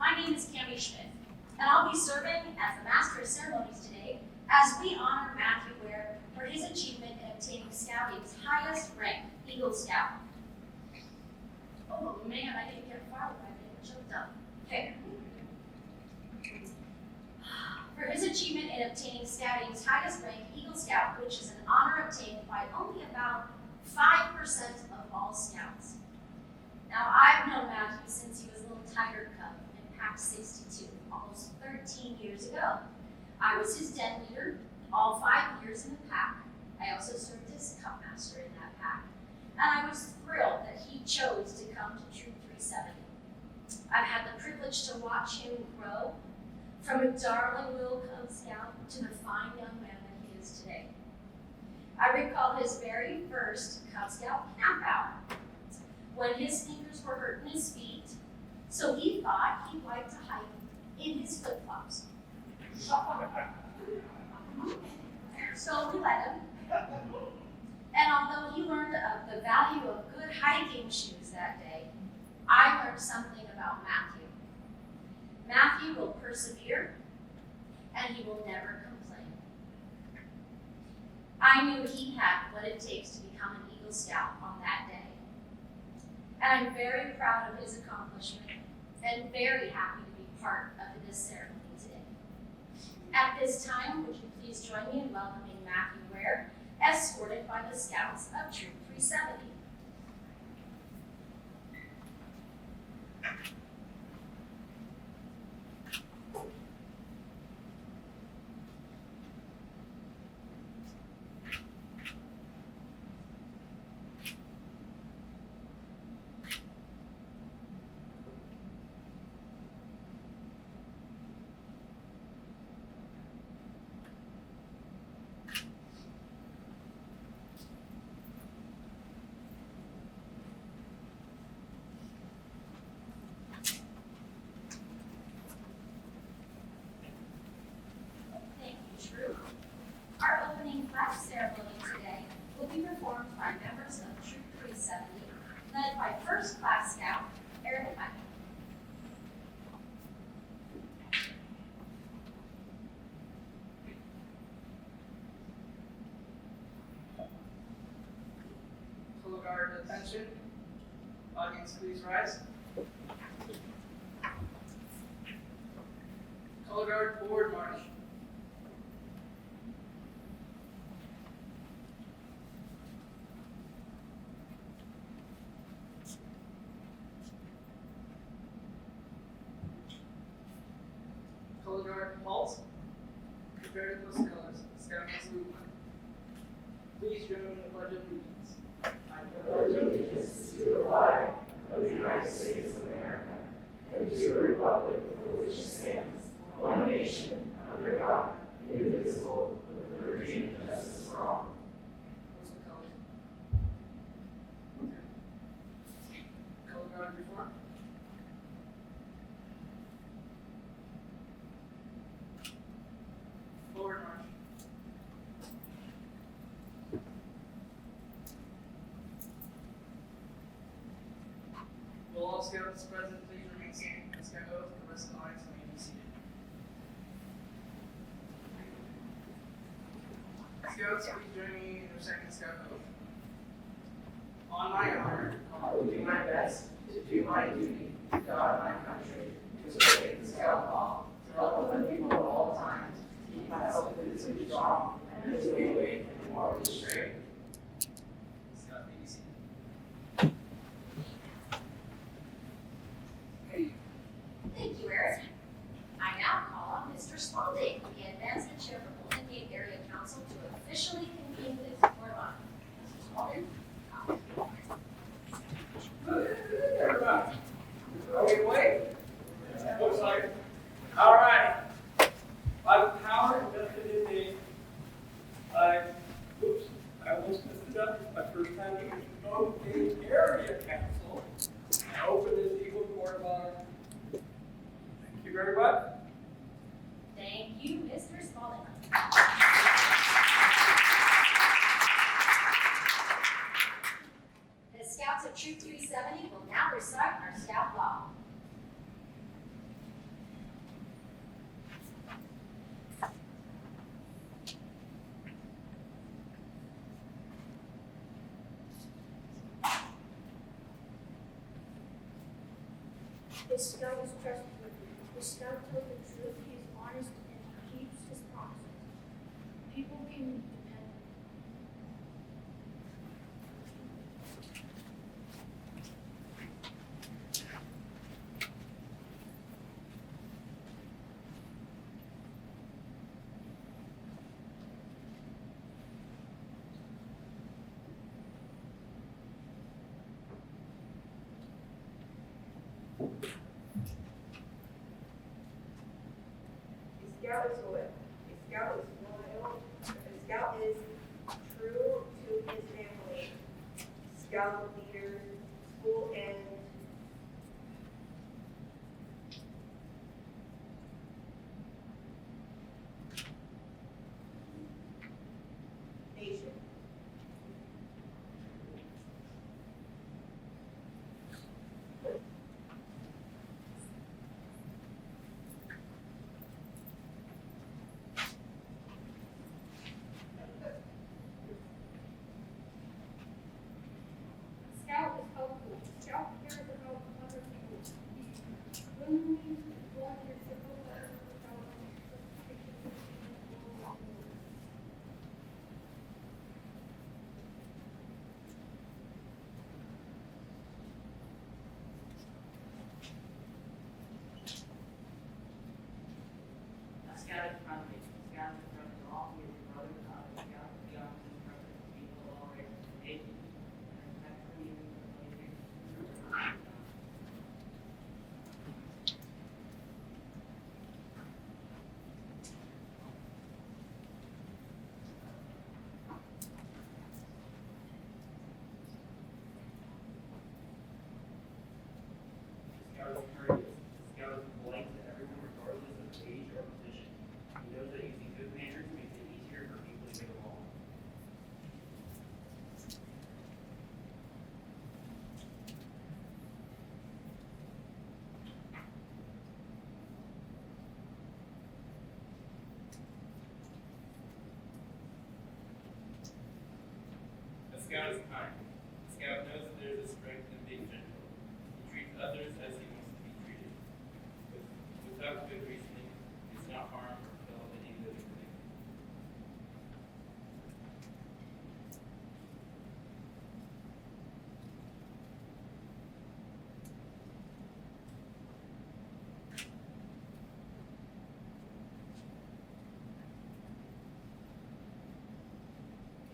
My name is Cami Schmidt, and I'll be serving as the Master of Ceremonies today as we honor Matthew Ware for his achievement in obtaining Scouting's highest rank, Eagle Scout. Oh man, I didn't get a file right, I choked up. Okay. For his achievement in obtaining Scouting's highest rank, Eagle Scout, which is an honor obtained by only about 5% of all Scouts. Now, I've known Matthew since he was a little tiger cub in Pack 62, almost 13 years ago. I was his den leader all 5 years in the pack. I also served as Cup Master in that pack. And I was thrilled that he chose to come to Troop 370. I've had the privilege to watch him grow from a darling little Cub Scout to the fine young man that he is today. I recall his very first Cub Scout camp out when his fingers were hurting his feet, so he thought he'd like to hike in his flip-flops. So we let him. And although he learned of the value of good hiking shoes that day, I learned something about Matthew. Matthew will persevere, and he will never complain. I knew he had what it takes to become an Eagle Scout on that day. And I'm very proud of his accomplishment and very happy to be part of this ceremony today. At this time, would you please join me in welcoming Matthew Ware, escorted by the Scouts of Troop 370. Our opening flag ceremony today will be performed by members of Troop 370, led by First Class Scout Eric Mike. Color guard attention. Audience, please rise. Color guard forward march. Color guard halt. Prepare to post colors. Scout salute. Please join in the Pledge of Allegiance. I pledge allegiance to the flag of the United States of America and to the republic for which it stands, one nation, under God, indivisible, with liberty and justice for all. What's the color? Okay. Color guard reform. Forward march. Will all scouts present please remain standing? The scout oath, the rest of the audience may be seated. Scouts, please join me in reciting the scout oath. On my honor, I will do my best to do my duty to God and my country, to obey the scout law, to help other people at all times, to keep myself physically strong, and to be awake and morally straight. Scout, may be seated. Thank you, Eric. I now call on Mr. Spalding, the Advancement Chair for Golden Gate Area Council, to officially convene this board on. Mr. Spalding? Everybody, A scout is trustworthy. A scout tells the truth. He is honest and he keeps his promises. People can depend on him. A scout is loyal. A scout is loyal. A scout is true to his family. Scout leader, school and nation. Scout is helpful. Scout cares about other people. Willingly volunteers to help others without expectations. A scout is friendly. A scout is friendly to all. He is your brother. A scout is young. He is friendly to people of all races and ages. And respectfully, even Scout is courteous. Scout is polite to everyone regardless of age or position. He knows that using good manners makes it easier for people to get along. A scout is kind. A scout knows that there is a strength in being gentle. He treats others as he wants to be treated. Without good reasoning, it's not harm or kill any living thing.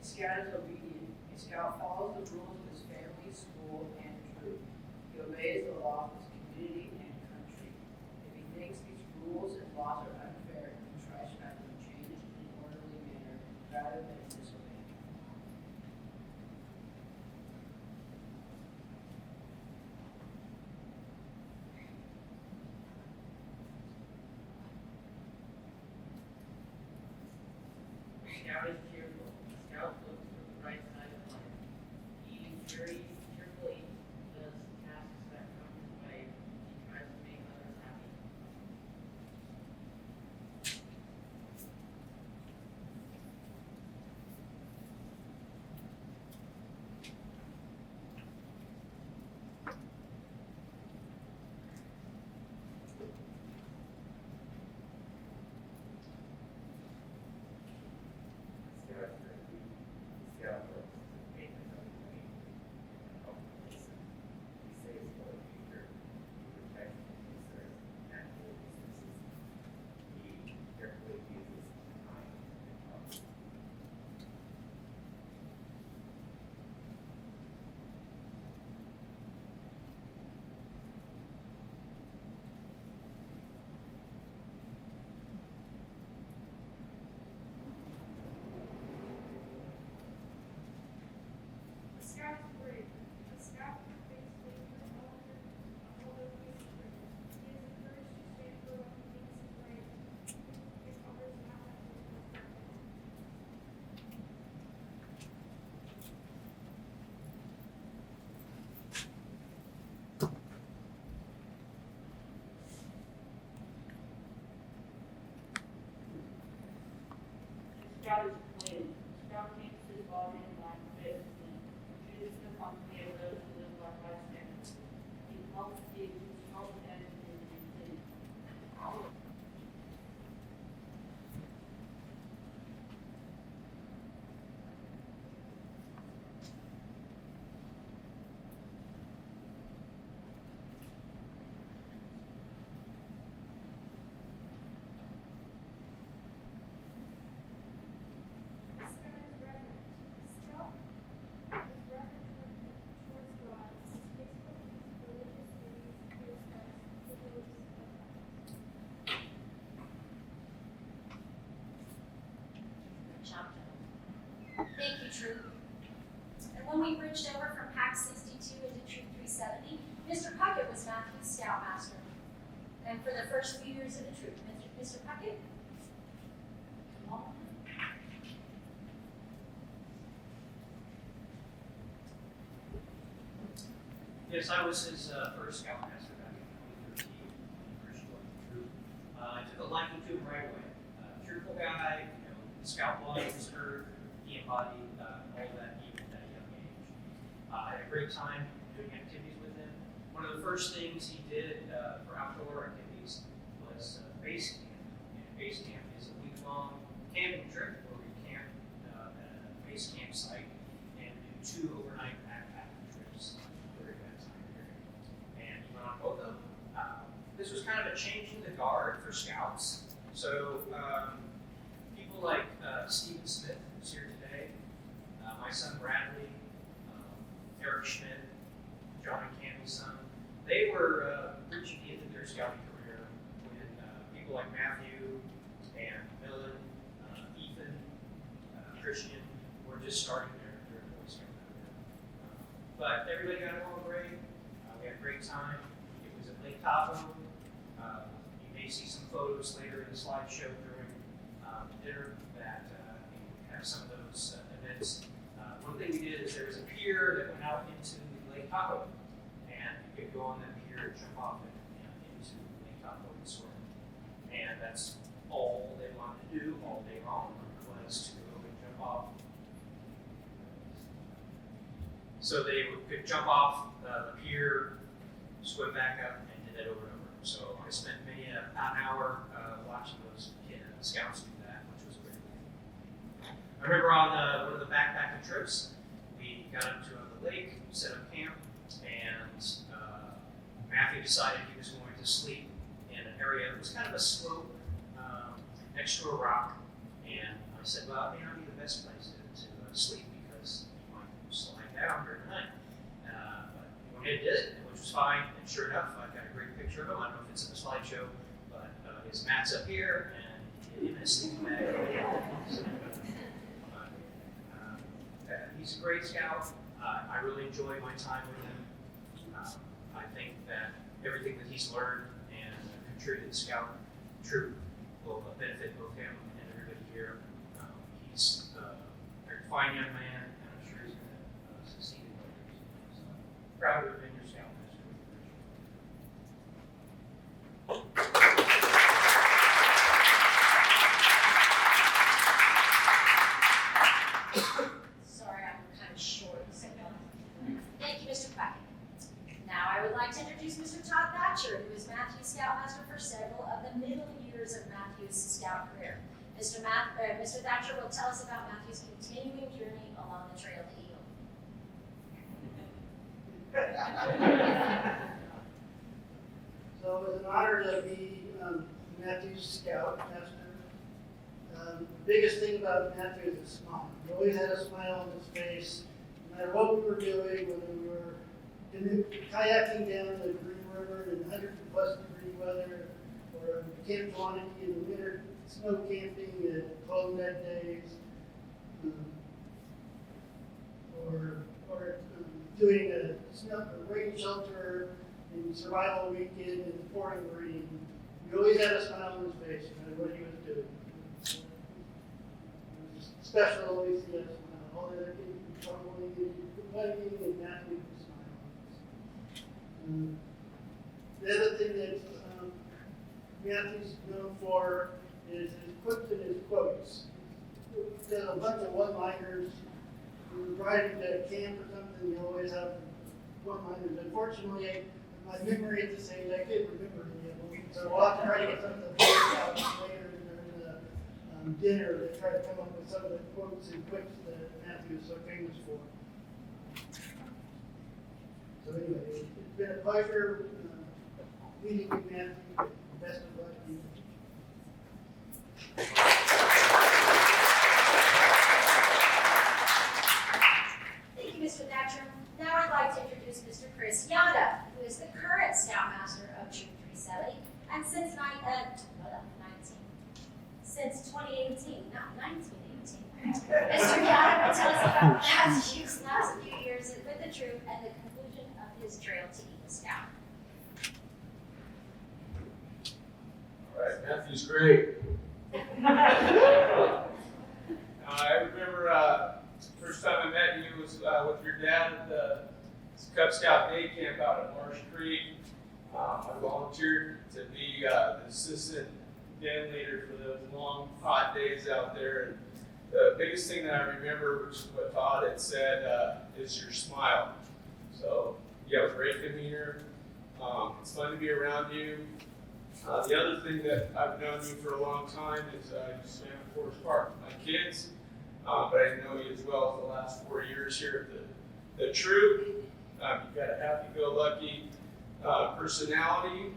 A scout is obedient. A scout follows the rules of his family, school, and troop. He obeys the law of his community and country. If he thinks these rules and laws are unfair, he tries to have them changed in an orderly manner rather than disobeying. A scout is cheerful. A scout looks for the right side of life. He cheerfully does tasks that come his way. He tries to make others happy. Scout is friendly. Scout works to make another community and help the person. He saves for the future. He protects and conserves natural resources. He carefully uses time and help. A scout is brave. A scout who faces danger although he is brave. He is encouraged to stand for what he thinks is right, if others not have to do that. Scout is clean. Scout keeps his body in line with and chooses the company of those who live by high standards. He helps and Thank you, Troop. And when we bridged over from Pack 62 into Troop 370, Mr. Puckett was Matthew's Scoutmaster. And for the first few years of the troop, Mr. Puckett, come on. Yes, I was his first Scoutmaster back in 2013 when he first joined the troop. I took a liking to him right away. Cheerful guy, the scout blood was hurt. He embodied all of that even at a young age. I had a great time doing activities with him. One of the first things he did for outdoor activities was base camp. And base camp is a week-long camping trip where we camp at a base camp site and do 2 overnight backpacking trips during that time period. And he went on both of them. This was kind of a change in the guard for scouts. So people like Stephen Smith, who's here today, my son Bradley, Eric Schmidt, John and Cammy's son, they were reaching the end of their scouting career when people like Matthew and Millen, Ethan, Christian were just starting their Boy Scout career. But everybody got along great. We had a great time. It was at Lake Tahoe. You may see some photos later in the slideshow during dinner that have some of those events. One thing we did is there was a pier that went out into Lake Tahoe, and you could go on that pier and jump off it into Lake Tahoe and swim. And that's all they wanted to do all day long was to go and jump off. So they could jump off the pier, swim back up, and did that over and over. So I spent many an hour watching those scouts do that, which was great. I remember on one of the backpacking trips, we got up to the lake, set up camp, and Matthew decided he was going to sleep in an area that was kind of a slope next to a rock. And I said, well, it may not be the best place to sleep because you might slide down during the night. But he went ahead and did it, which was fine. And sure enough, I've got a great picture of him. I don't know if it's in the slideshow, but his mat's up here, and in his sleeping bag. He's a great scout. I really enjoy my time with him. I think that everything that he's learned and contributed to the scout troop will benefit both him and everybody here. He's a very fine young man, and I'm sure he's going to succeed in what he's doing. So proud to have been your scoutmaster. Sorry, I'm kind of short. So thank you, Mr. Puckett. Now I would like to introduce Mr. Todd Thatcher, who is Matthew's Scoutmaster for several of the middle years of Matthew's scout career. Mr. Thatcher will tell us about Matthew's continuing journey along the Trail to Eagle. So it was an honor to be Matthew's Scoutmaster. The biggest thing about Matthew is his smile. He always had a smile on his face, no matter what we were doing, whether we were kayaking down the Green River in 100-plus-degree weather, or Camp Johnny in the winter, snow camping at 12 net days, or doing a rain shelter in survival weekend in the pouring rain. He always had a smile on his face, no matter what he was doing. It was special to always see a smile. All the other kids would be troubling and fighting, and Matthew would smile on his face. The other thing that Matthew's known for is his quips and his quotes. He does a bunch of one-liners. When we're driving to camp or something, you always have one-liners. Unfortunately, my memory at this age, I can't remember any of them. So I'll have to try to get some of the videos out later during the dinner to try to come up with some of the quotes and quips that Matthew is so famous for. So anyway, it's been a pleasure meeting with Matthew. Best of luck to you. Thank you, Mr. Thatcher. Now I'd like to introduce Mr. Chris Yada, who is the current Scoutmaster of Troop 370, and since 2018, not 1918, I Mr. Piana will tell us about Matthew's last few years with the troop and the conclusion of his trail to Eagle Scout. All right, Matthew's great. I remember first time I met you was with your dad at the Cub Scout Day Camp out at Marsh Creek. I volunteered to be the assistant den leader for those long, hot days out there. And the biggest thing that I remember, which is what Todd had said, is your smile. So you have a great demeanor. It's fun to be around you. The other thing that I've known you for a long time is you swam at Forest Park with my kids, but I didn't know you as well as the last 4 years here at the troop. You've got a happy-go-lucky personality.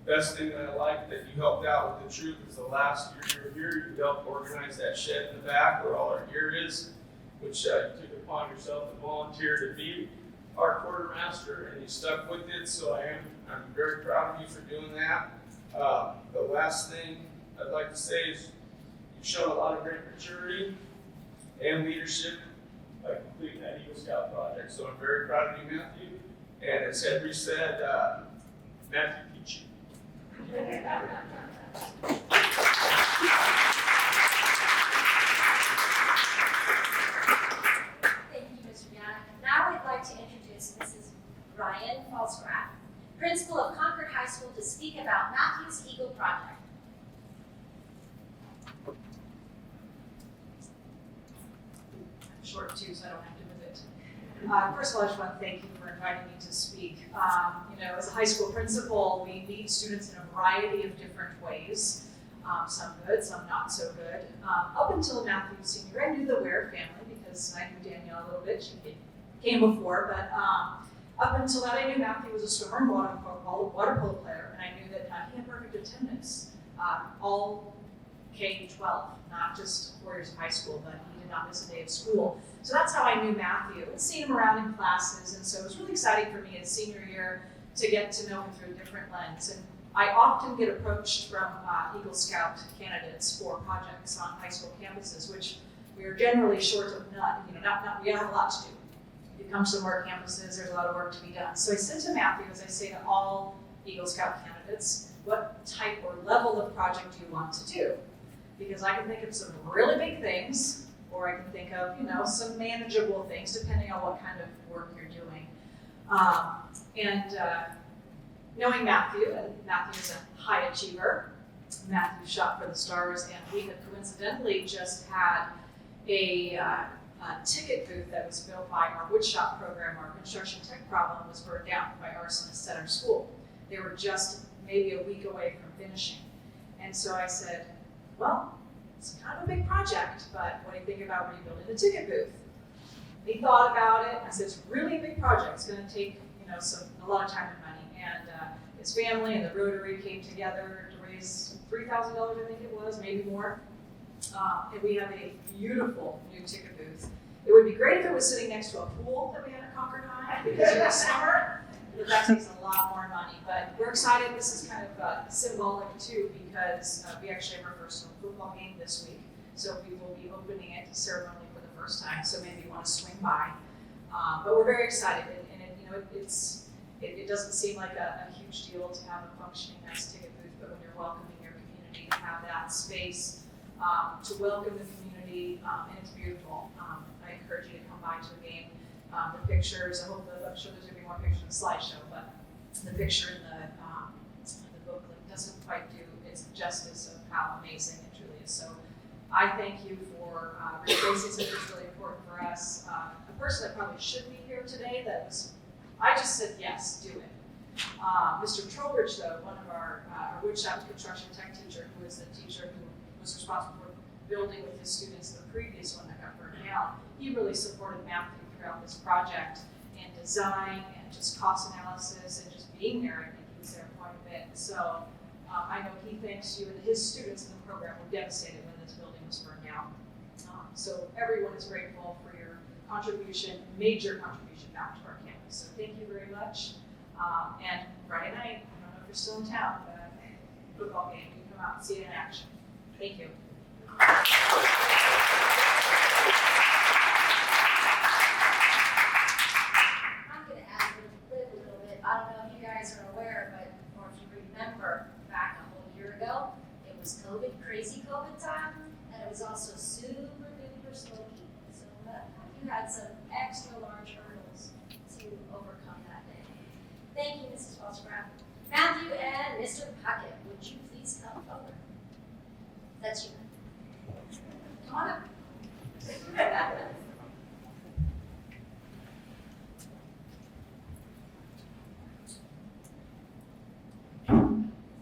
Best thing that I like that you helped out with the troop is the last year you were here, you helped organize that shed in the back where all our gear is, which you took upon yourself to volunteer to be our quartermaster, and you stuck with it. So I'm very proud of you for doing that. The last thing I'd like to say is you've shown a lot of great maturity and leadership by completing that Eagle Scout project. So I'm very proud of you, Matthew. And as Henry said, Matthew Peachy. Thank you, Mr. Piana. Now I'd like to introduce Mrs. Ryan Falsgraf, principal of Concord High School, to speak about Matthew's Eagle Project. Short too, so I don't have to move it. First of all, I just want to thank you for inviting me to speak. As a high school principal, we meet students in a variety of different ways. Some good, some not so good. Up until Matthew was senior, I knew the Ware family because I knew Danielle a little bit. She came before, but up until that, I knew Matthew was a swimmer and water polo player, and I knew that he had perfect attendance, all K-12, not just 4 years of high school, but he did not miss a day of school. So that's how I knew Matthew and seen him around in classes, and so it was really exciting for me in senior year to get to know him through a different lens. And I often get approached from Eagle Scout candidates for projects on high school campuses, which we are generally short of we have a lot to do. If you come to some of our campuses, there's a lot of work to be done. So I said to Matthew, as I say to all Eagle Scout candidates, what type or level of project do you want to do? Because I can think of some really big things, or I can think of, some manageable things, depending on what kind of work you're doing. Knowing Matthew, and Matthew is a high achiever, Matthew shot for the stars, and we had coincidentally just had a ticket booth that was built by our woodshop program. Our construction tech problem was burned down by arsonists at our school. They were just maybe a week away from finishing. And so I said, well, it's kind of a big project, but what do you think about rebuilding the ticket booth? He thought about it. I said, it's really a big project. It's going to take, a lot of time and money. And his family and the Rotary came together to raise $3,000, I think it was, maybe more. And we have a beautiful new ticket booth. It would be great if it was sitting next to a pool that we had at Concord High, because in the summer, but that takes a lot more money. But we're excited. This is kind of symbolic too, because we actually have our first football game this week. So we will be opening it ceremonially for the first time. So maybe you want to swing by. But we're very excited, and it doesn't seem like a huge deal to have a functioning nice ticket booth, but when you're welcoming your community, to have that space to welcome the community, and it's beautiful. I encourage you to come by to a game. The pictures, I'm sure there's going to be more pictures in the slideshow, but the picture in the booklet doesn't quite do its justice of how amazing it truly is. So I thank you for raising something that's really important for us. A person that probably should be here today, I just said yes, do it. Mr. Trowbridge, though, one of our woodshop construction tech teacher, who is the teacher who was responsible for building with his students the previous one that got burned down, he really supported Matthew throughout this project in design and just cost analysis and just being there. I think he was there quite a bit. So I know he thanks you, and his students in the program were devastated when this building was burned down. So everyone is grateful for your contribution, major contribution back to our campus. So thank you very much. And Friday night, I don't know if you're still in town, but football game, you can come out and see it in action. Thank you. I'm gonna add a little bit. I don't know if you guys are aware, or if you remember back a whole year ago, it was crazy COVID time, and it was also super duper smoky. So you had some extra large hurdles to overcome that day. Thank you, Mrs. Foster-Brown. Matthew and Mr. Puckett, would you please come forward? That's you. Come on up.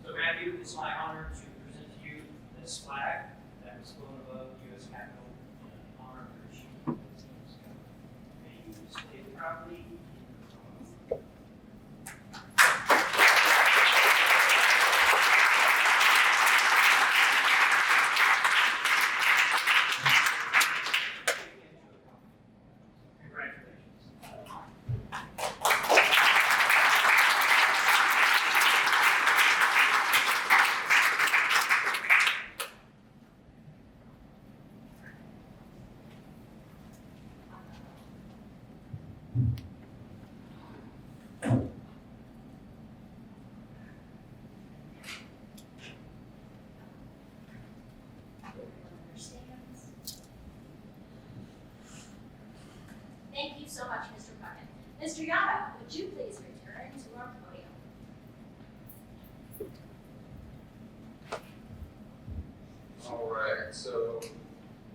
So Matthew, it's my honor to present to you this flag that was flown above the U.S. Capitol in honor of your achievement as Eagle Scout. May you stay proudly. Congratulations. Thank you so much, Mr. Puckett. Mr. Yada, would you please return to our podium? All right, so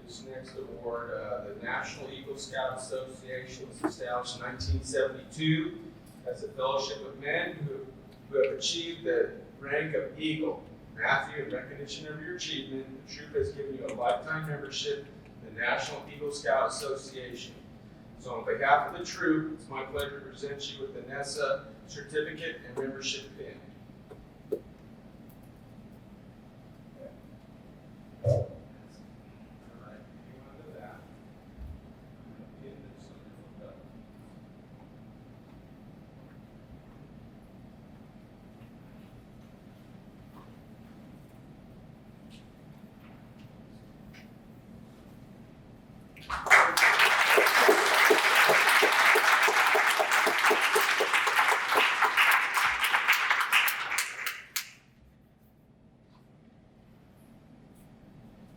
this next award, the National Eagle Scout Association was established in 1972 as a fellowship of men who have achieved the rank of Eagle. Matthew, in recognition of your achievement, the troop has given you a lifetime membership in the National Eagle Scout Association. So on behalf of the troop, it's my pleasure to present you with the NESA certificate and membership pin. All right, hang on to that. I'm going to pin this on the belt.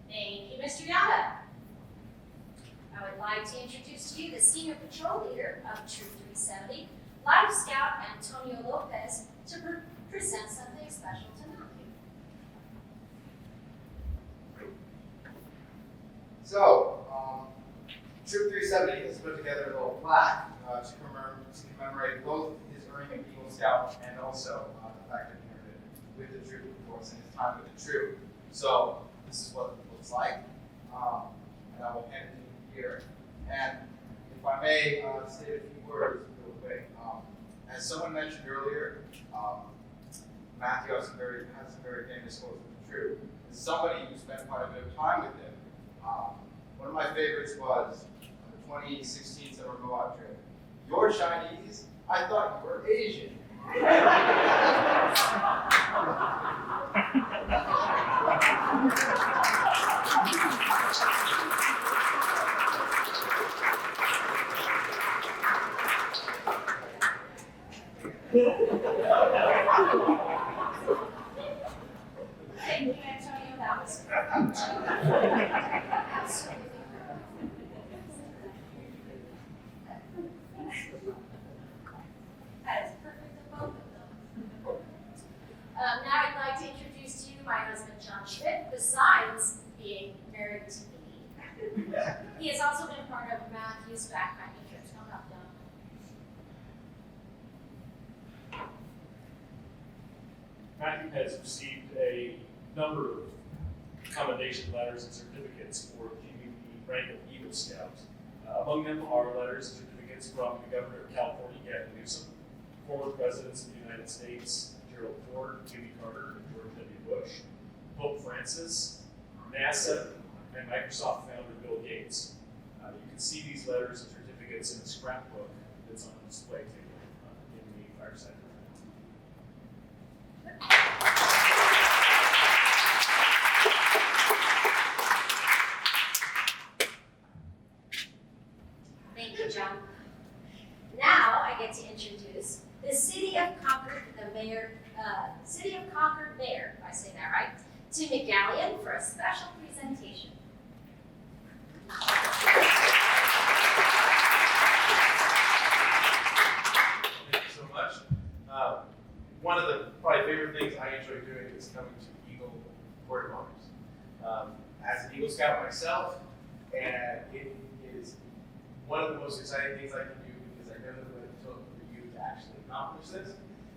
Thank you, Mr. Yada. I would like to introduce to you the Senior Patrol Leader of Troop 370, Life Scout Antonio Lopez, to present something special to Matthew. So, Troop 370 has put together a little plaque to commemorate both his earning of Eagle Scout and also the fact that he earned it with the troop, of course, and his time with the troop. So, this is what it looks like, and I will hand it to you here. And if I may say a few words real quick. As someone mentioned earlier, Matthew has some very famous quotes with the troop. As somebody who spent quite a bit of time with him, one of my favorites was the 2016 summer go-out trip. You're Chinese? I thought you were Asian. Thank you, Antonio. That was absolutely. That is perfect of both of them. Now I'd like to introduce to you my husband, John Schmidt, besides being married to me. He has also been part of Matthew's backpacking trips. Come up, John. Matthew has received a number of commendation letters and certificates for achieving the rank of Eagle Scout. Among them are letters and certificates from the Governor of California, Gavin Newsom, former presidents of the United States, Gerald Ford, Jimmy Carter, and George W. Bush, Pope Francis, NASA, and Microsoft founder Bill Gates. You can see these letters and certificates in a scrapbook that's on the display table in the fireside room. City of Concord Mayor, if I say that right, Tim McGallion for a special presentation. Thank you so much. One of the probably favorite things I enjoy doing is coming to Eagle Court of Arms. As an Eagle Scout myself, and it is one of the most exciting things I can do because I know what it took for you to actually accomplish this.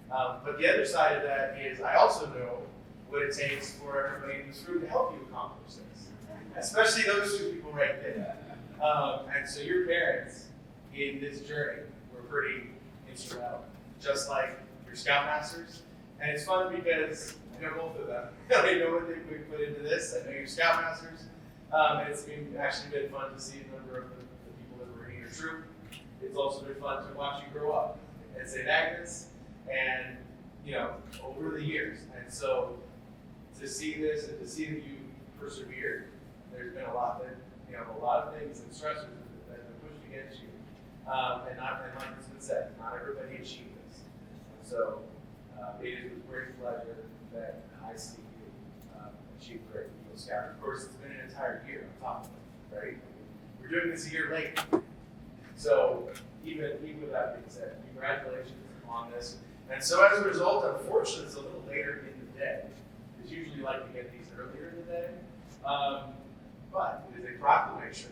But the other side of that is I also know what it takes for everybody in this room to help you accomplish this, especially those two people right there. And so your parents in this journey were pretty instrumental, just like your Scoutmasters. And it's fun because I know both of them. I know what they put into this. I know your Scoutmasters. And it's actually been fun to see a number of the people that were in your troop. It's also been fun to watch you grow up at St. Agnes and, over the years. And so to see this and to see that you persevered, there's been a lot of things and stressors that have been pushed against you. And like it's been said, not everybody achieved this. So it is with great pleasure that I see you achieve great Eagle Scout. Of course, it's been an entire year on top of it, right? We're doing this a year late. So even with that being said, congratulations on this. And so as a result, unfortunately, it's a little later in the day. It's usually like to get these earlier in the day. But it is a proclamation,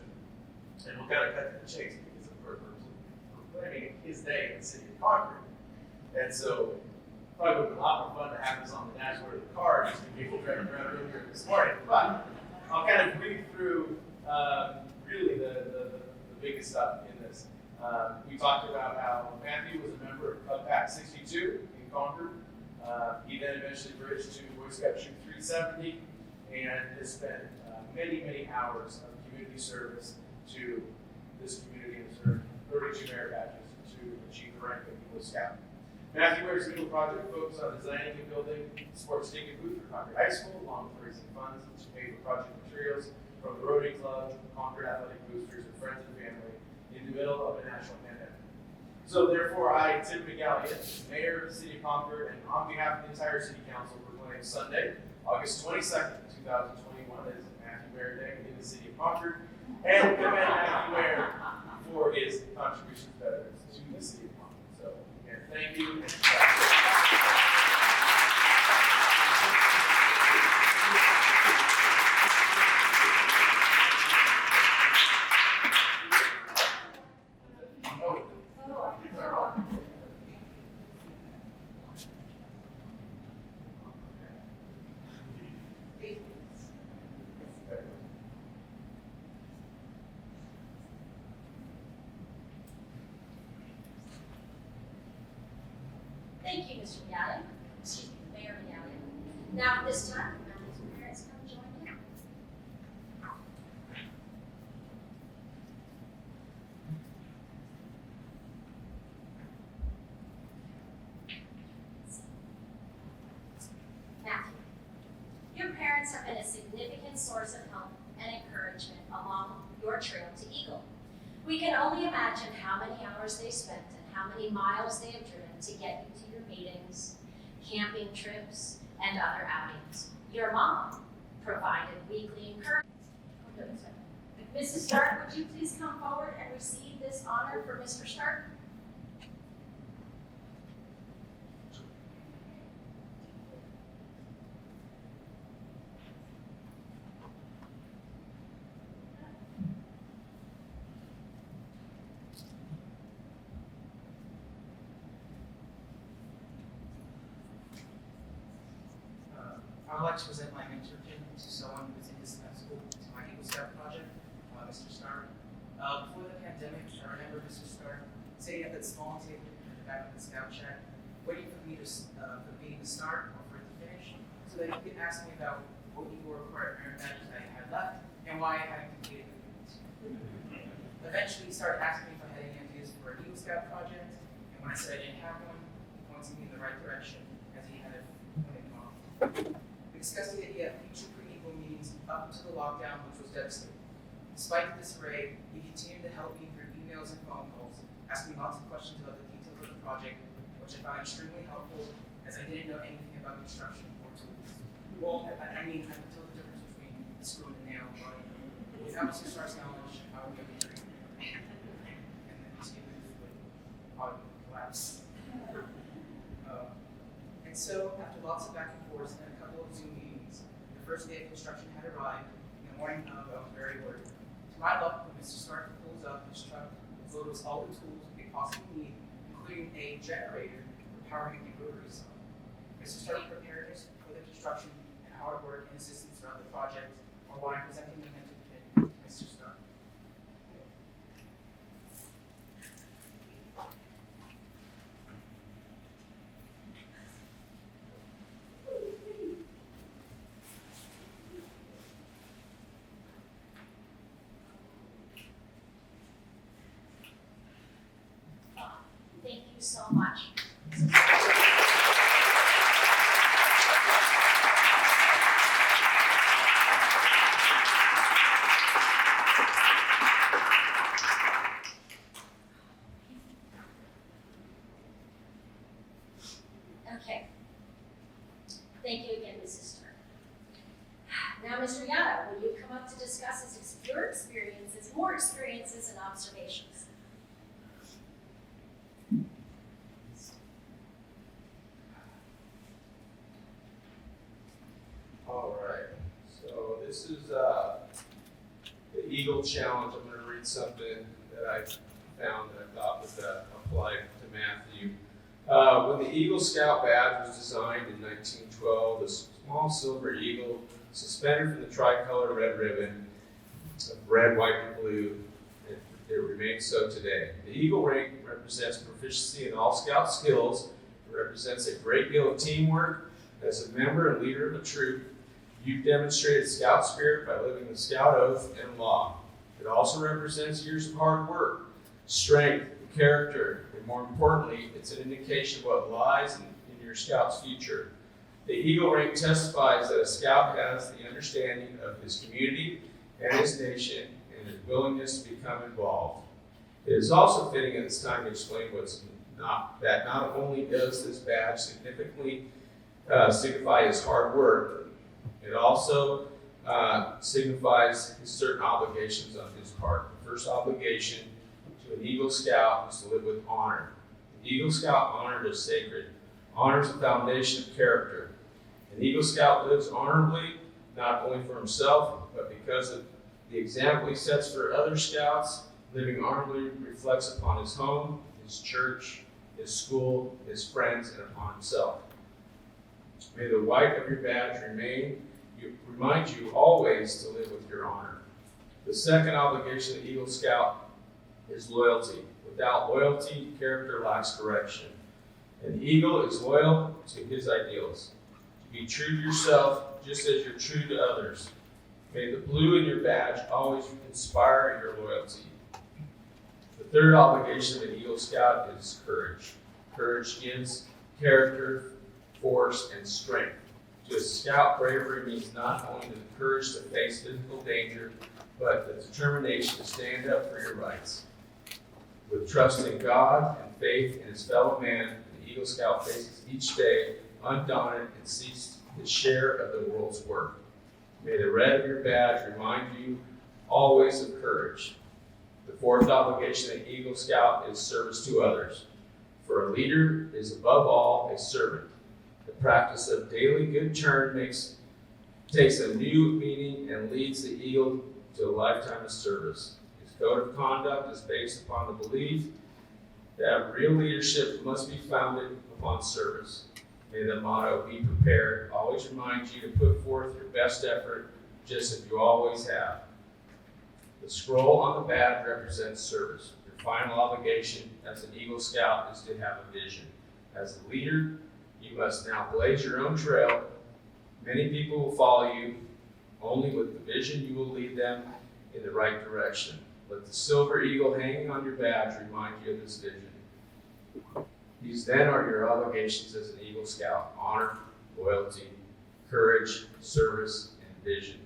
and we'll kind of cut to the chase because we're proclaiming his day in the city of Concord. And so probably would have been a lot more fun to have this on the dashboard of the car just in people driving around earlier this morning. But I'll kind of read through really the biggest stuff in this. We talked about how Matthew was a member of Pack 62 in Concord. He then eventually bridged to Boy Scout Troop 370 and has spent many hours of community service to this community and served 32 merit badges to achieve the rank of Eagle Scout. Matthew Ware's Eagle Project focused on designing and building a sports ticket booth for Concord High School, along with raising funds to pay for project materials from the Rotary Club, Concord Athletic Boosters, and friends and family in the middle of a national pandemic. So therefore, I, Tim McGallion, Mayor of the City of Concord, and on behalf of the entire City Council, proclaim Sunday, August 22nd, 2021, as Matthew Ware Day in the City of Concord, and commend Matthew Ware for his contributions to the City of Concord. So, again, thank you. Thank you, Mr. McGallion. Excuse me, Mayor McGallion. Now at this time, Matthew's parents come join in. Matthew, your parents have been a significant source of help and encouragement along your trail to Eagle. We can only imagine how many hours they spent and how many miles they have driven to get you to your meetings, camping trips, and other outings. Your mom provided weekly encouragement. Mrs. Stark, would you please come forward and receive this honor for Mr. Stark? I would like to present my mentorship to someone who is in this school, to my Eagle Scout project, Mr. Stark. Before the pandemic, I remember Mr. Stark sitting at that small table at the back of the scout shack, waiting for me for me to start or for it to finish, so that he could ask me about what Eagle required merit badges I had left and why I hadn't completed the units. Eventually, he started asking me if I had any ideas for an Eagle Scout project, and when I said I didn't have one, he pointed me in the right direction as he had it when it came off. We discussed the idea of future pre-Eagle meetings up until the lockdown, which was devastating. Despite the disarray, he continued to help me through emails and phone calls, asking me lots of questions about the details of the project, which I found extremely helpful, as I didn't know about construction or tools. Well, I mean, I can tell the difference between the screw and the nail, but without Mr. Starr's knowledge, I would get a degree. And then this game would probably collapse. And so, after lots of back and forth and a couple of Zoom meetings, the first day of construction had arrived. In the morning of, I was very worried. To my luck, when Mr. Stark pulls up his truck, it's loaded with all the tools we could possibly need, including a generator for powering the rotary saw. Mr. Stark prepared us for the construction and hard work and assistance throughout the project, or why I'm presenting the mentor to Mr. Stark. Thank you so much. Okay. Thank you again, Mrs. Stark. Now, Mr. Yada, will you come up to discuss your experiences, more experiences and observations? All right, so this is the Eagle Challenge. I'm going to read something that I found that I thought would apply to Matthew. When the Eagle Scout badge was designed in 1912, the small silver eagle suspended from the tricolor red ribbon of red, white, and blue, it remains so today. The Eagle rank represents proficiency in all Scout skills. It represents a great deal of teamwork. As a member and leader of a troop, you've demonstrated Scout spirit by living the Scout oath and law. It also represents years of hard work, strength, character, and more importantly, it's an indication of what lies in your Scout's future. The Eagle rank testifies that a Scout has the understanding of his community and his nation and his willingness to become involved. It is also fitting at this time to explain that not only does this badge significantly signify his hard work, it also signifies his certain obligations on his part. The first obligation to an Eagle Scout is to live with honor. The Eagle Scout honor is sacred. Honor is the foundation of character. An Eagle Scout lives honorably, not only for himself, but because of the example he sets for other Scouts. Living honorably reflects upon his home, his church, his school, his friends, and upon himself. May the white of your badge remind you always to live with your honor. The second obligation of the Eagle Scout is loyalty. Without loyalty, character lacks direction. An eagle is loyal to his ideals. To be true to yourself, just as you're true to others. May the blue in your badge always inspire your loyalty. The third obligation of an Eagle Scout is courage. Courage gives character, force, and strength. To a Scout, bravery means not only the courage to face physical danger, but the determination to stand up for your rights. With trust in God and faith in his fellow man, the Eagle Scout faces each day undaunted and seeks his share of the world's work. May the red of your badge remind you always of courage. The fourth obligation of the Eagle Scout is service to others. For a leader is above all a servant. The practice of daily good turn takes a new meaning and leads the eagle to a lifetime of service. His code of conduct is based upon the belief that real leadership must be founded upon service. May the motto, be prepared, always remind you to put forth your best effort, just as you always have. The scroll on the badge represents service. Your final obligation as an Eagle Scout is to have a vision. As a leader, you must now blaze your own trail. Many people will follow you. Only with the vision you will lead them in the right direction. Let the silver eagle hanging on your badge remind you of this vision. These then are your obligations as an Eagle Scout: honor, loyalty, courage, service, and vision.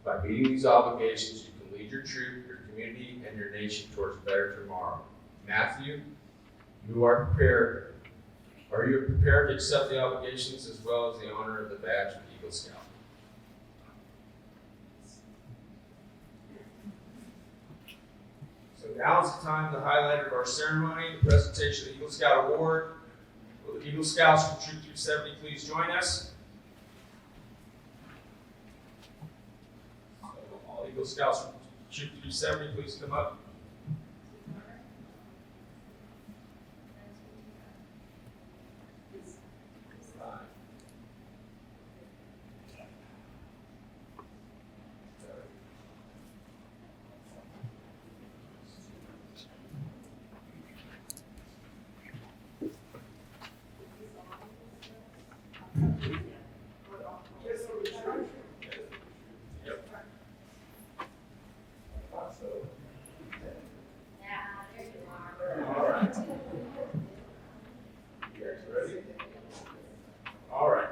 By meeting these obligations, you can lead your troop, your community, and your nation towards a better tomorrow. Matthew, you are prepared Are you prepared to accept the obligations as well as the honor of the badge of Eagle Scout? So now is the time, the highlight of our ceremony, the presentation of the Eagle Scout Award. Will the Eagle Scouts from Troop 370 please join us? So all Eagle Scouts from Troop 370, please come up. Yeah, there you are. All right. You guys ready? All right.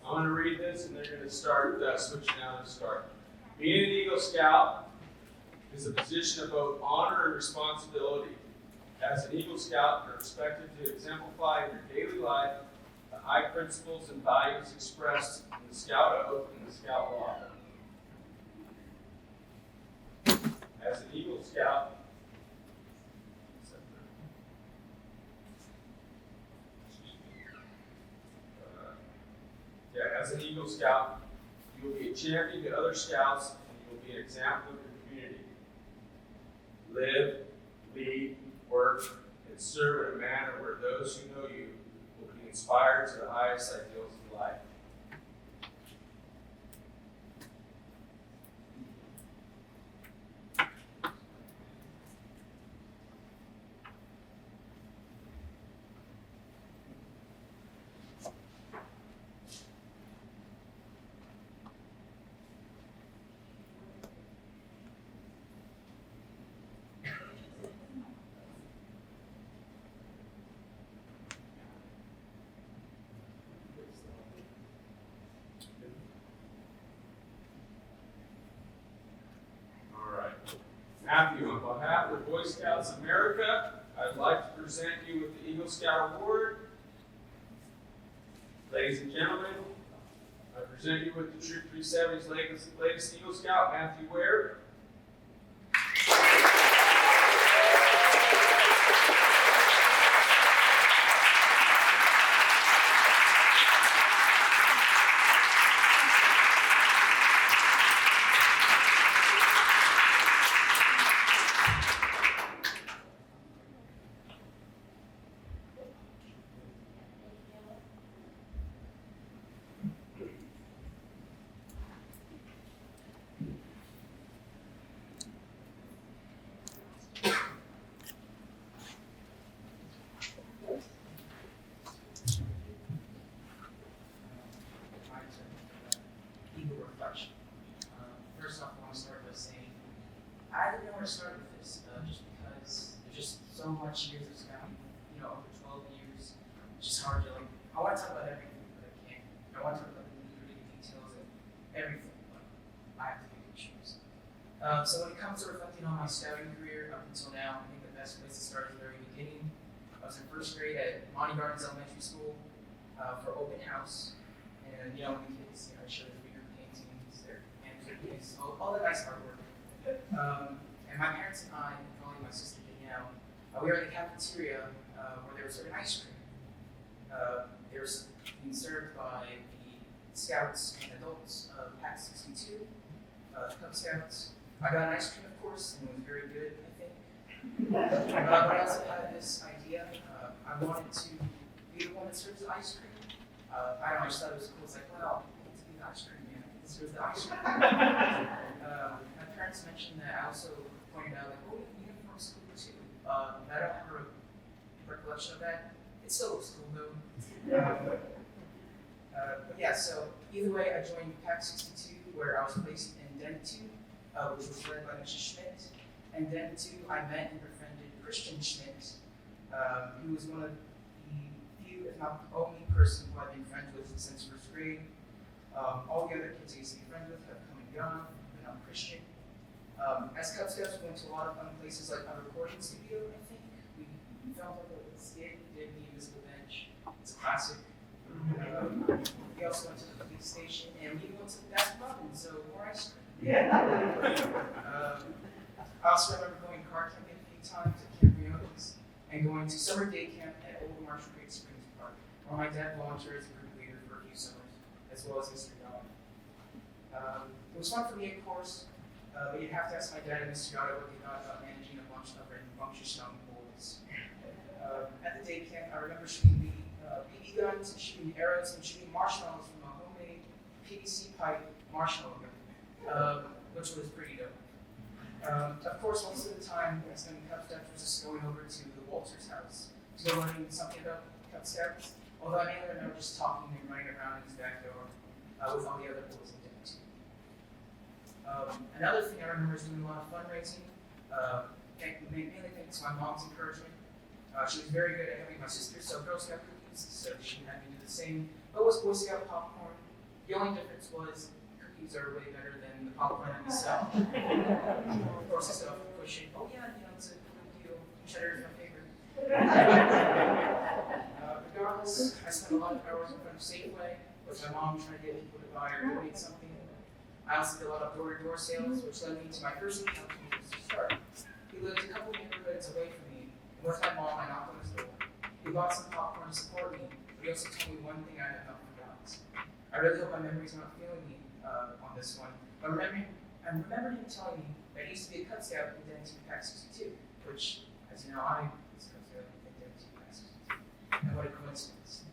I'm going to read this, and they're going to start switching out and start. Being an Eagle Scout is a position of both honor and responsibility. As an Eagle Scout, you're expected to exemplify in your daily life the high principles and values expressed in the Scout Oath and the Scout Law. As an Eagle Scout, as an Eagle Scout, you will be a champion to other Scouts, and you will be an example of your community. Live, lead, work, and serve in a manner where those who know you will be inspired to the highest ideals of life. All right. Matthew, on behalf of Boy Scouts of America, I'd like to present you with the Eagle Scout Award. Ladies and gentlemen, I present you with the Troop 370's latest Eagle Scout, Matthew Ware. Eagle reflection. First off, I want to start by saying I didn't know where to start with this, just because there's just so much years of scouting, over 12 years. It's just hard to I want to talk about everything that I can. I want to talk about the nitty-gritty details of everything, but I have to pick and choose. So when it comes to reflecting on my scouting career up until now, I think the best place to start is the very beginning. I was in first grade at Monty Gardens Elementary School for open house. And when the kids, I showed the bigger paintings, their handwritings, all the nice artwork. And my parents and I, and probably my sister Danielle, we were in the cafeteria where they were serving ice cream. They were being served by the Scouts and adults of Pack 62, Cub Scouts. I got an ice cream, of course, and it was very good, I think. But I also had this idea. I wanted to be the one that serves the ice cream. I don't know, I just thought it was cool. It's like, well, I get to be the ice cream man. I get to serve the ice cream. My parents mentioned that. I also pointed out, uniform school too. I don't have a recollection of that. It still looks cool though. But yeah, so either way, I joined Pack 62, where I was placed in Den 2, which was led by Mrs. Schmidt. And Den 2, I met and befriended Christian Schmidt, who was one of the few, if not the only person who I've been friends with since first grade. All the other kids I used to be friends with have come and gone, but I'm Christian. As Cub Scouts, we went to a lot of fun places like a recording studio, I think. We filmed like a skit, did the Invisible Bench, classic. We also went to the police station, and we went to the Baskin Robbins, so more ice cream. I also remember going car camping a few times at Camp Riones, and going to summer day camp at Old Marsh Creek Springs Park, where my dad volunteered as a group leader for a few summers, as well as Mr. Yada. It was fun for me, of course, but you'd have to ask my dad and Mr. Yada what they thought about managing a bunch of rambunctious young boys. At the day camp, I remember shooting BB guns, shooting arrows, and shooting marshmallows from a homemade PVC pipe marshmallow gun, which was pretty dope. Of course, most of the time I spent in Cub Scouts was just going over to the Walters house to go learning something about Cub Scouts, although I mainly remember just talking and running around in his backyard with all the other boys in Denver too. Another thing I remember is doing a lot of fundraising, mainly thanks to my mom's encouragement. She was very good at having my sister sell Girl Scout cookies, so she had me do the same, but with Boy Scout popcorn. The only difference was cookies are way better than the popcorn that we sell. Of course, I still have to push it. Oh yeah, it's a good deal. Cheddar is my favorite. Regardless, I spent a lot of hours in front of Safeway with my mom trying to get people to buy or donate something. I also did a lot of door-to-door sales, which led me to my first encounter with Mr. Stark. He lived a couple neighborhoods away from me, and with my mom, I knocked on his door. He bought some popcorn to support me, but he also told me one thing I have not forgotten. I really hope my memory's not failing me on this one, but I remember him telling me that he used to be a Cub Scout in Denton Pack 62, which, as you know, I was a Cub Scout in Denton Pack 62. And what a coincidence.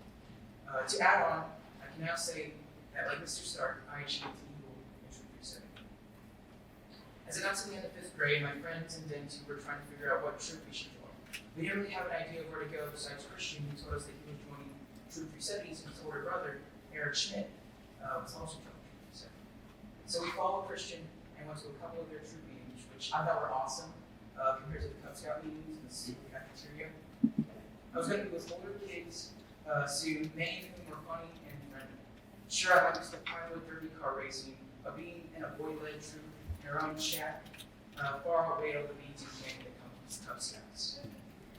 To add on, I can now say that, like Mr. Stark, I achieved Eagle in Troop 370. As I got to the end of 5th grade, my friends and Denton were trying to figure out what troop we should join. We didn't really have an idea of where to go besides Christian, who told us that he was joining Troop 370s, and his older brother, Eric Schmidt, was also joining Troop 370. So we followed Christian and went to a couple of their troop meetings, which I thought were awesome compared to the Cub Scout meetings in the school cafeteria. I was going to be with older kids soon, many of whom were funny and friendly. Sure, I liked the Pinewood Derby car racing, but being in a boy-led troop in our own shack far outweighed all the means you can that come from Cub Scouts.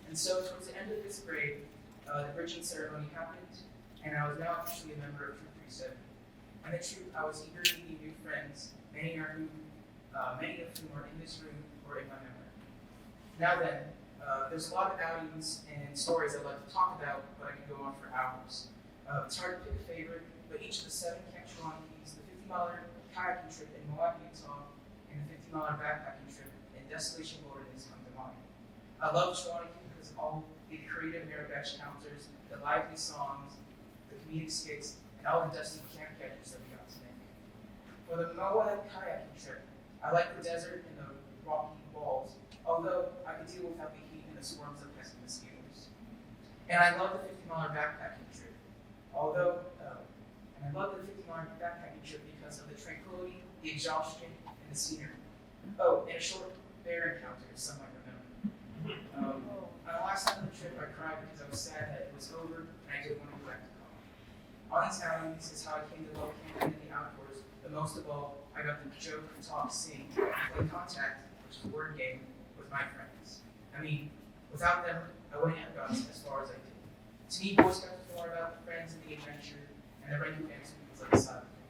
And so, towards the end of 5th grade, the bridging ceremony happened, and I was now officially a member of Troop 370. And the troop, I was eager to meet new friends, many of whom are in this room or in my memory. Now then, there's a lot of outings and stories I'd like to talk about, but I could go on for hours. It's hard to pick a favorite, but each of the 7 Camp Shawankees, the 50-mile kayaking trip in Moab, Utah, and the 50-mile backpacking trip in Desolation Wilderness come to mind. I love Shawanee because of all the creative Marrakesh encounters, the lively songs, the comedic skits, and all the dusty camp gadgets that we got to make. For the Moab kayaking trip, I like the desert and the rocky walls, although I could deal without the heat and the swarms of pesky mosquitoes. And I love the 50-mile backpacking trip, because of the tranquility, the exhaustion, and the scenery. Oh, and a short bear encounter, some might remember. On the last time of the trip, I cried because I was sad that it was over and I didn't want to go back to college. On these outings is how I came to love camping in the outdoors, but most of all, I got to joke, talk, sing, and play contact, which is a word game, with my friends. I mean, without them, I wouldn't have gotten as far as I did. To me, Boy Scouts was more about the friends and the adventure, and the rank advancement was like a side thing.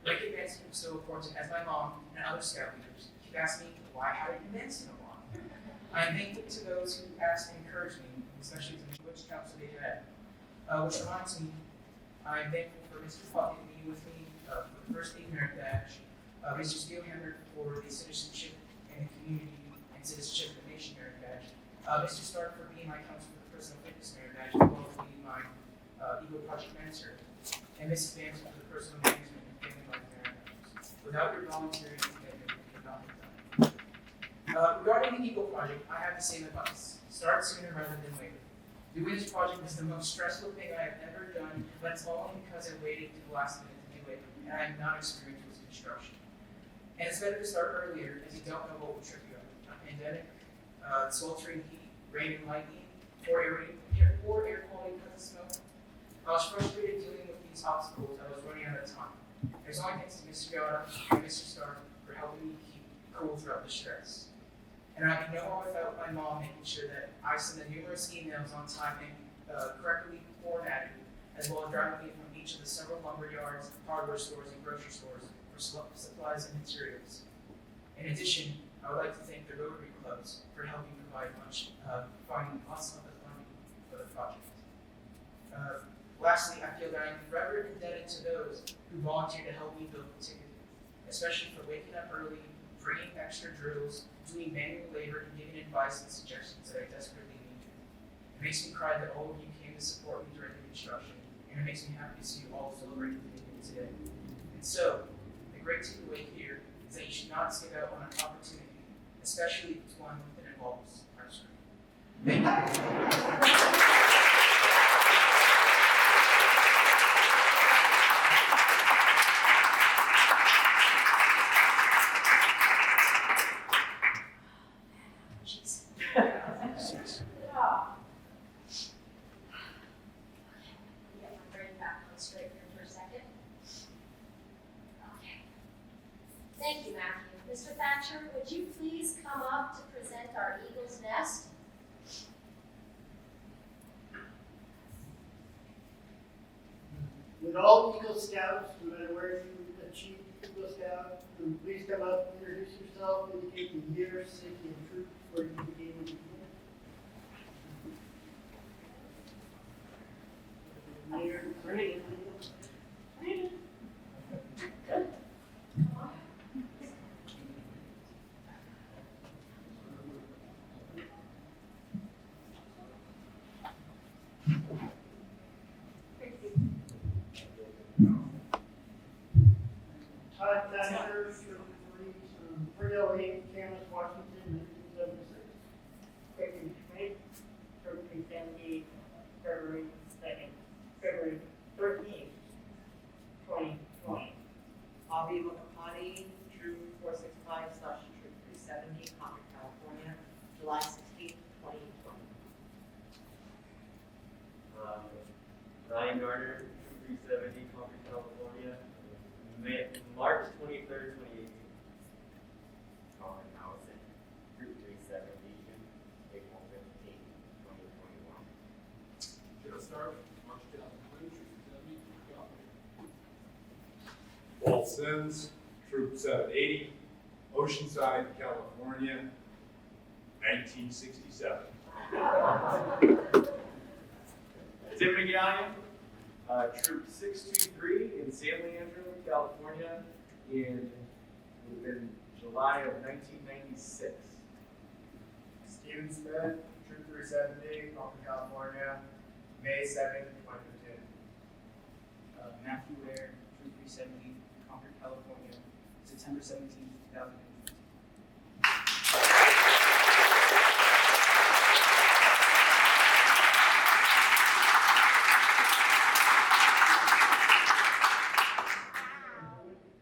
Rank advancement was so important as my mom and other Scout leaders keep asking me why I hadn't advanced in a while. I am thankful to those who asked and encouraged me, especially to which counselor they had. Which reminds me, I am thankful for Mr. Puckett being with me for the first aid merit badge, Mr. Steelhammer for the citizenship and the community and citizenship and nation merit badge, Mr. Stark for being my counselor for the personal fitness merit badge, as well as being my Eagle Project mentor, and Mrs. Banton for the personal management and family life merit badges. Without your voluntary commitment, we could not have done it. Regarding the Eagle Project, I have the same advice. Start sooner rather than later. Doing this project is the most stressful thing I have ever done, but it's only because I waited to the last minute to do it, and I am not experienced with construction. And it's better to start earlier, as you don't know what will trip you up. A pandemic, sweltering heat, rain and lightning, poor air quality because of smoke. I was frustrated dealing with these obstacles. I was running out of time. There's only thanks to Mr. Yoda and Mr. Stark for helping me keep cool throughout the stress. And I could nowhere without my mom making sure that I send the numerous emails on time and correctly Ford Avenue, as well as driving me from each of the several lumber yards, hardware stores, and grocery stores for supplies and materials. In addition, I would like to thank the Rotary Clubs for helping provide finding us of the funding for the project. Lastly, I feel that I am forever indebted to those who volunteered to help me build the ticket, especially for waking up early, bringing extra drills, doing manual labor, and giving advice and suggestions that I desperately needed. It makes me cry that all of you came to support me during the construction, and it makes me happy to see you all celebrating with me today. And so, the great takeaway here is that you should not skip out on an opportunity, especially if it's one that involves ice cream. Thank you. Jeez. Oh. Okay, get my brain back on straight here for a second. Okay. Thank you, Matthew. Mr. Thatcher, would you please come up to present our Eagle's Nest? Would all Eagle Scouts, no matter where you achieve Eagle Scout, please come up, introduce yourself, indicate the year, city, and troop where you became an Eagle. Mayor, great. Todd Thatcher, 308 Camas, Washington, 1976. Gregory Schmidt, 1370, February 2nd, February 13th, 2020. Avi Makapati, Troop 465/Troop 370, Concord, California, July 16th, 2020. Ryan Garner, Troop 370, Concord, California, March 23rd, 2018. Colin Allison, Troop 370, April 15th, 2021. Joe Stark, March 2020, Troop 370, Walt Sims, Troop 780, Oceanside, California, 1967. Tim McGallion, Troop 623 in San Leandro, California, in July of 1996. Steven Smith, Troop 370, Concord, California, May 7th, 2015. Matthew Ware, Troop 370, Concord, California, September 17th, 2015.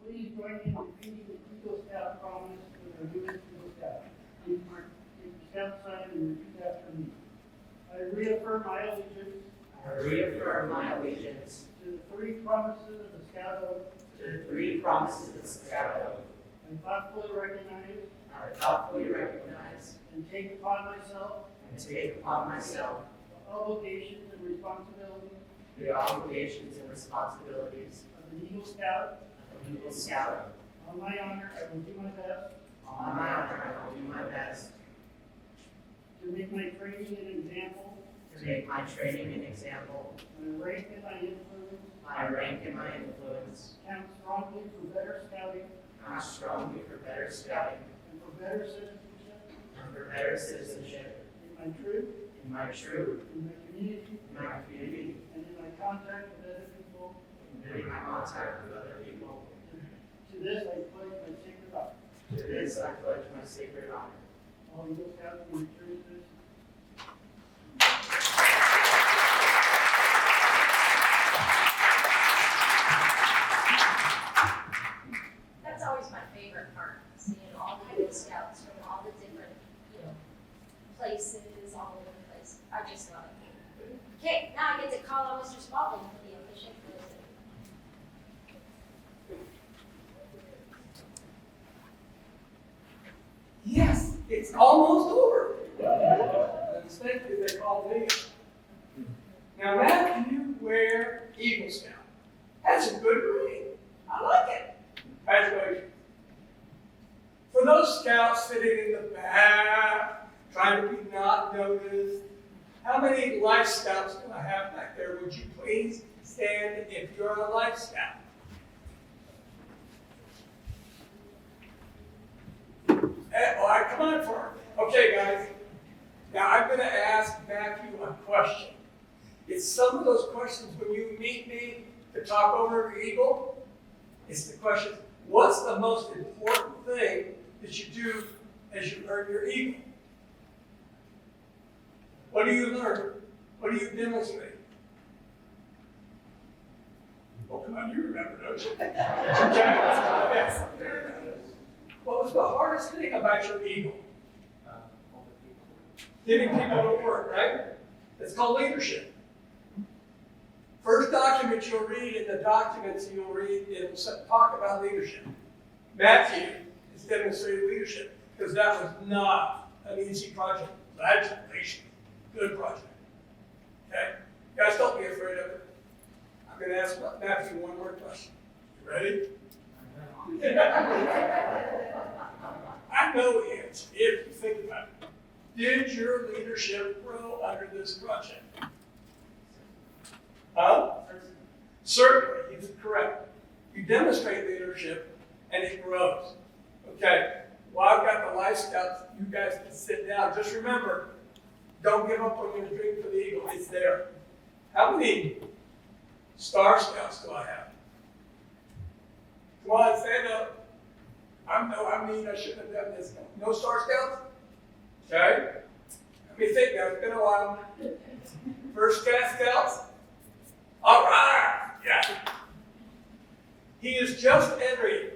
Please join me in repeating the Eagle Scout promise with our newest Eagle Scout. Please mark the Scout sign and repeat after me. I reaffirm my allegiance I reaffirm my allegiance to the three promises of the Scout Oath. to the three promises of the Scout Oath. I thoughtfully recognize I thoughtfully recognize and take upon myself and take upon myself the obligations and responsibilities the obligations and responsibilities of an Eagle Scout. of an Eagle Scout. On my honor, I will do my best On my honor, I will do my best to make my training an example, to make my training an example, my rank and my influence my rank and my influence, count strongly for better scouting count strongly for better scouting and for better citizenship and for better citizenship in my troop, in my troop, in my community, in my community, and in my contact with other people. and in my contact with other people. To this I pledge my sacred honor. To this I pledge my sacred honor. All Eagle Scouts and troopers. That's always my favorite part, seeing all the Eagle Scouts from all the different, places, all over the place. I just love it. Okay, now I get to call on Mr. Spalding for the official closing. Yes, it's almost over. Unexpected, they called me. Now, Matthew That's a good read. I like it. Graduation. For those scouts sitting in the back, trying to be not noticed, how many Life Scouts do I have back there? Would you please stand if you're a Life Scout? All right, come on for it. Okay, guys. Now I'm going to ask Matthew a question. It's some of those questions when you meet me to talk over your Eagle. It's the question, what's the most important thing that you do as you earn your Eagle? What do you learn? What do you demonstrate? Oh, come on, you remember, don't you? Okay. Yes. What was the hardest thing about your Eagle? Getting people to work, right? It's called leadership. First document you'll read in the documents you'll read, it'll talk about leadership. Matthew is demonstrating leadership because that was not an easy project. Congratulations. Good project. Okay? Guys, don't be afraid of it. I'm going to ask Matthew one more question. You ready? I know the answer if you think about it. Did your leadership grow under this project? Huh? Certainly, he's correct. You demonstrate leadership and it grows. Okay, well, I've got the Life Scouts. You guys can sit down. Just remember, don't give up on your dream for the Eagle. It's there. How many Star Scouts do I have? Come on, stand up. I shouldn't have done this. No Star Scouts? Okay? Let me think now. It's been a while. First Cat Scouts? All right. Yeah. He is just entering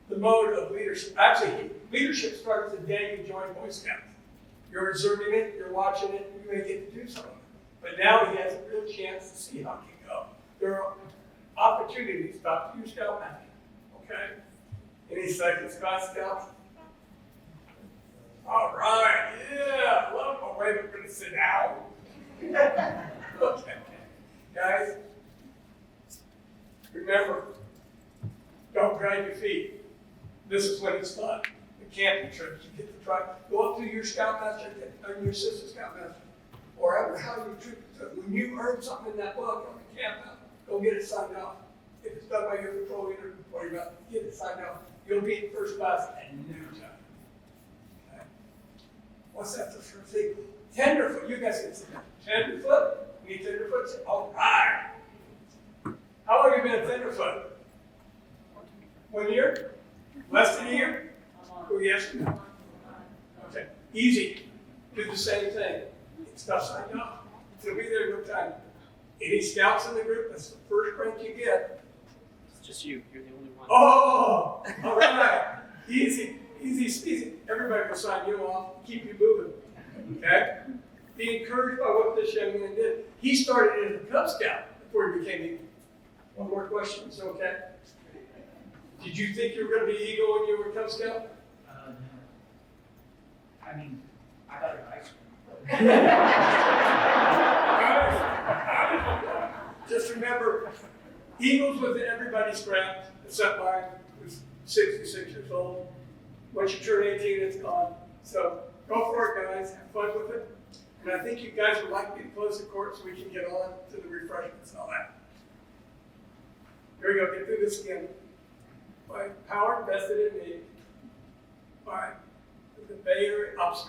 the mode of leadership. Actually, leadership starts the day you join Boy Scouts. You're observing it, you're watching it, you may get to do something. But now he has a real chance to see how he can go. There are opportunities about you, Scout Matthew. Okay? Any second Scouts? All right, yeah, love my way, we're going to sit down. Okay, guys, remember, don't drag your feet. This is when it's fun. The camping trips, you get to try, go up to your Scoutmaster or your assistant Scoutmaster, or ever how you treat it. When you earn something in that book on the camp out, go get it signed off. If it's done by your patrol leader, or you get it signed off, you'll be in first class in no time. What's that for thing? Tenderfoot. You guys can sit down. Tenderfoot? You need tenderfoot? All right. How long have you been a tenderfoot? 1 year? Less than a year? Oh, yes or no? Okay. Easy. Do the same thing. Get stuff signed off. It'll be there in no time. Any scouts in the group? That's the first rank you get. It's just you. You're the only one. Oh! All right. Easy. Easy, easy. Everybody will sign you off, keep you moving. Okay? Be encouraged by what this young man did. He started as a Cub Scout before he became Eagle. One more question, is it okay? Did you think you were going to be Eagle when you were a Cub Scout? No. I mean, I got it high school. Just remember, Eagles within everybody's grasp, except mine, who's 66 years old. Once you turn 18, it's gone. So go for it, guys. Have fun with it. And I think you guys would like me to close the court so we can get on to the refreshments and all that. Here we go. Get through this again. By power vested in me, by the Bay Area, so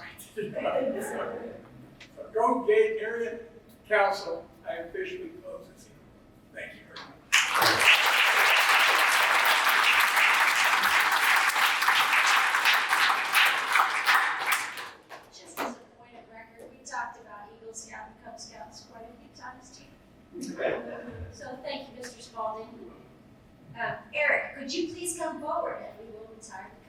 Grove Gate Area Council, I officially close this evening. Thank you very much. Just as a point of record, we talked about Eagle Scout and Cub Scouts quite a few times too. So thank you, Mr. Spalding. Eric, could you please come forward and we will retire the